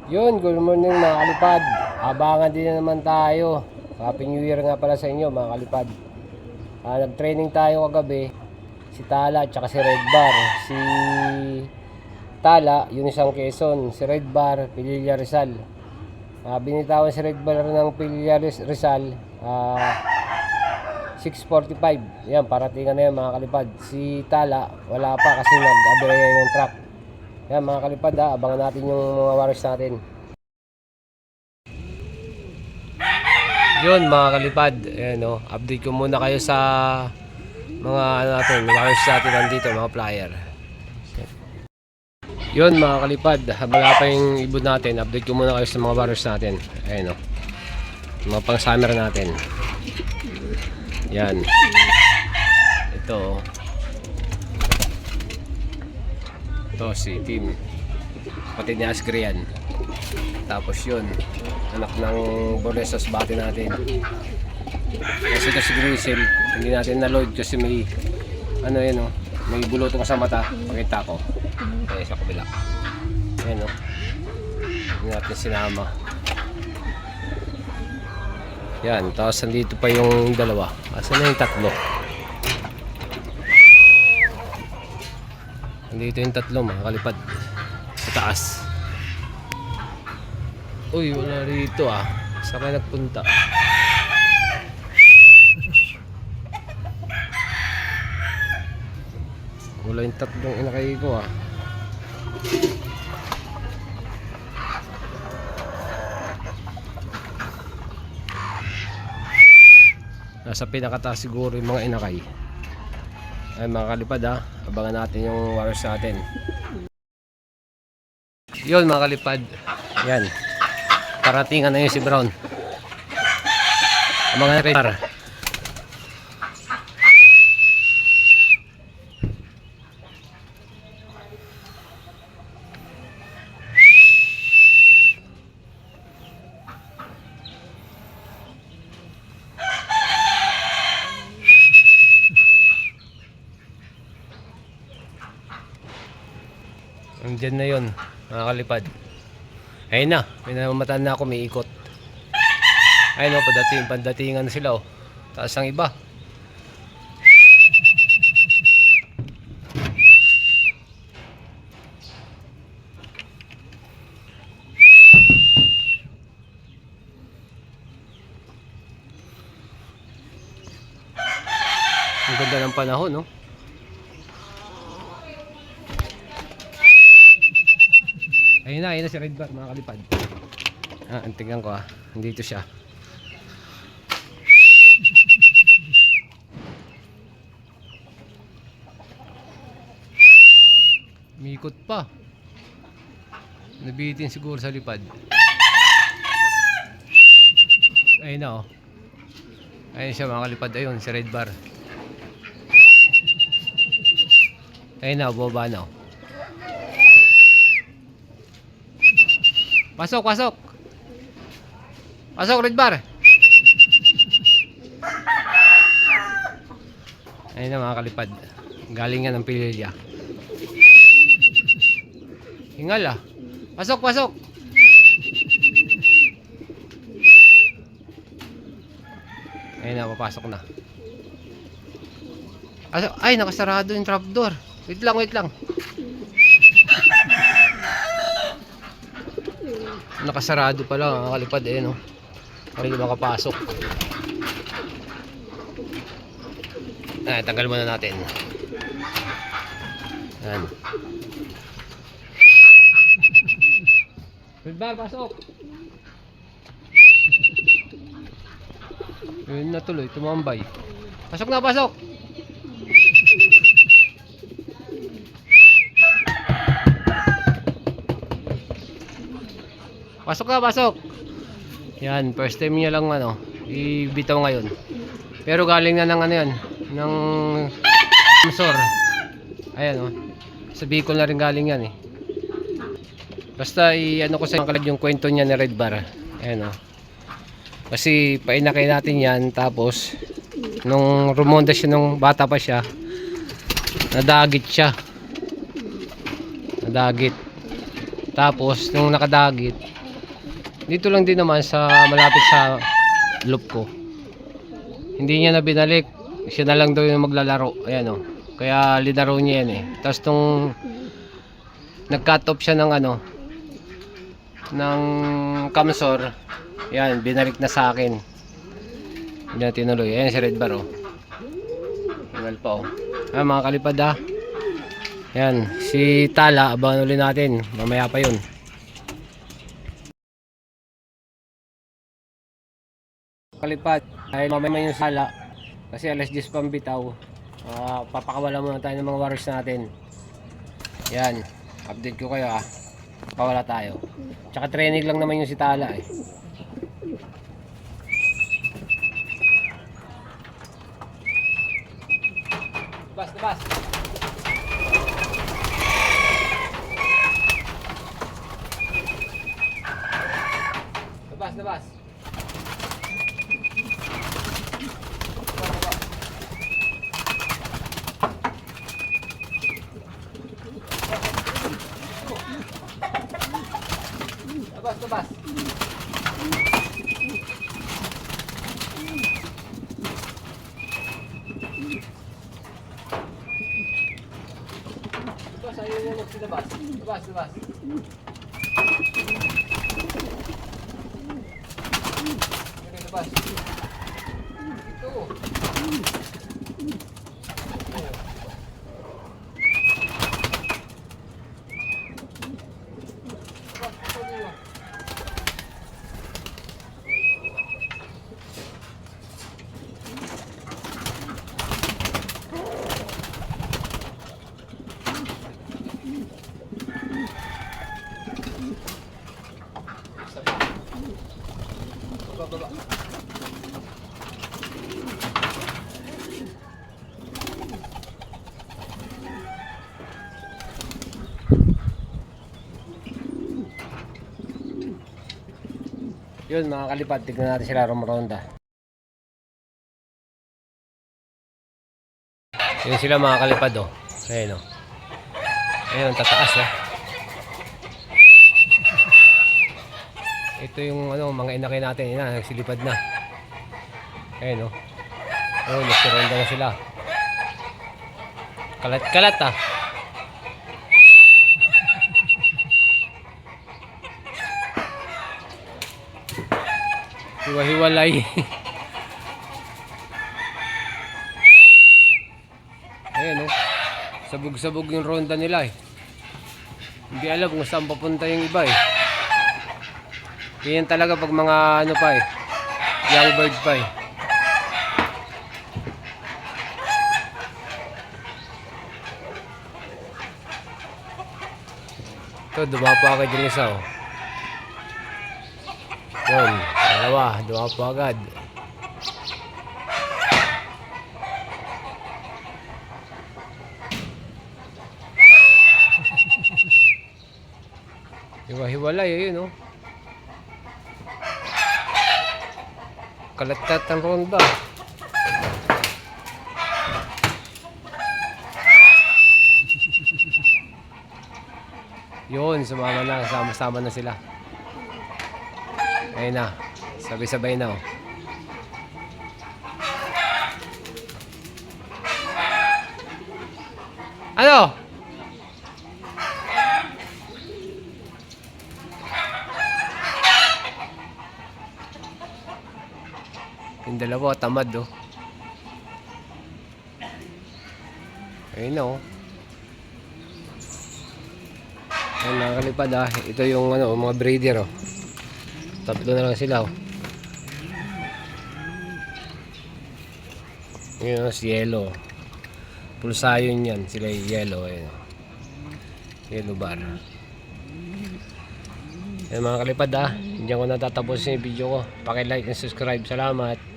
Yun, good morning mga kalipad. Abangan din na naman tayo. Happy New Year nga pala sa inyo mga kalipad. Nag-training tayo kagabi. Si Tala at saka si Red Bar. Si Tala, yun isang Quezon. Si Red Bar, Pililla Rizal. Binitawan si Red Bar ng Pililla Rizal. 6:45. Yan, paratingan na yan mga kalipad. Si Tala, wala pa kasi nag-aberya yung truck. Yan mga kalipad, abangan natin yung mga waros natin. Yun mga kalipad, ayan, update ko muna kayo sa mga natin, waros natin nandito, mga flyer. Yun mga kalipad, wala pa yung ibon natin, update ko muna kayo sa mga waros natin. Ayan mga pang summer natin. Yan. Ito si Tim, pati ni Asgrian. Tapos yun, anak ng Bornesos bati natin. Kasi ito si Grizzle, hindi natin na-load kasi may may bulutong sa mata. Pakita ko sa kabila. Ayan hindi natin sinama. Yan, tapos nandito pa yung dalawa. Asan na yung tatlo? Nandito yung tatlo mga kalipad sa taas. Uy, wala rito saan kayo nagpunta? Wala yung tatlong inakay ko Nasa pinakataas siguro yung mga inakay. Ay mga kalipad abangan natin yung waros natin. Yun mga kalipad, yan, paratingan na yun si Brown. Mga radar. Andiyan na yun mga kalipad. Ayun na, may namamataan na ako, may ikot. Ayun pandatingan na sila taas ang iba. Ang ganda ng panahon Ayun na si Red Bar mga kalipad. Tingnan ko nandito siya. Mikot pa. Nabitin siguro sa lipad. Ayun na Ayun siya mga kalipad. Ayun si Red Bar. Ayun na, baba na Pasok Red Bar. Ayun na mga kalipad, galing yan ng Pililla. Hingal pasok. Ayun na, papasok na. Ay, nakasarado yung trapdoor. Wait lang. Nakasarado pala mga kalipad para hindi makapasok. Tanggal muna natin. Yan. Red Bar, pasok. Yun na tuloy, tumambay. Pasok. Pasok. Yan, first time niya lang ibitaw ngayon. Pero galing na ng yan, ng Sor. Ayan sa Bicol na rin galing yan Basta ko sa yung kwento niya ni Red Bar. Ayan Kasi painakay natin yan, tapos nung rumonda siya nung bata pa siya, nadagit. Tapos nung nakadagit, dito lang din naman sa malapit sa loop ko. Hindi niya na binalik. Siya na lang daw yung maglalaro. Ayan o. Kaya linaro niya yan eh. Tapos nung nag-cut off siya ng ano, ng Camsor, yan, binalik na sa akin. Hindi na tinuloy. Ayan si Red Bar o. Hingal pa o. Ayan mga kalipad ha. Ayan, si Tala, abangan ulit natin. Mamaya pa yun. Kalipad, dahil mamaya yung sala. Kasi alas 10 pang bitaw. Papakawala muna tayo ng mga warriors natin. Yan, update ko kayo pawala tayo. Tsaka training lang naman yung si Tala eh. Labas. Labas. Labas. Ayaw mo magsilabas. Labas. Labas. Ito. Baba. Yun mga kalipad, tignan natin sila rumaronda. Yun sila mga kalipad oh. Ayun oh. Ayun, tataas oh. Ito yung ano, mga inakay natin, nagsilipad na. Ayun oh. Oh, nagsironda na sila. Kalat ah. Hiwa-hiwalay. Ayan oh. Sabog-sabog yung ronda nila eh. Hindi alam kung saan papunta yung iba eh. Yan talaga pag mga ano pa eh, young bird pa eh. Ito, dumapo agad yung isa oh. Yun, dalawa, dumapo agad. Hiwa-hiwalay ayun oh. Kalat-kalat ang ronda. Yun, sumama na, sama-sama na sila. Ayun na, sabay-sabay na oh. Ano? Yung dalawa, tamad oh. Ayun na oh. Ayun, nakakalipad Ito yung ano, mga breeder oh. Tatlo na lang sila oh. Yun oh, si Yellow. Pulsayon yan, sila yung yellow. Ayun oh. Yellow bar. Ayun mga kalipad Diyan ko natatapos yung video ko. Paki-like and subscribe. Salamat.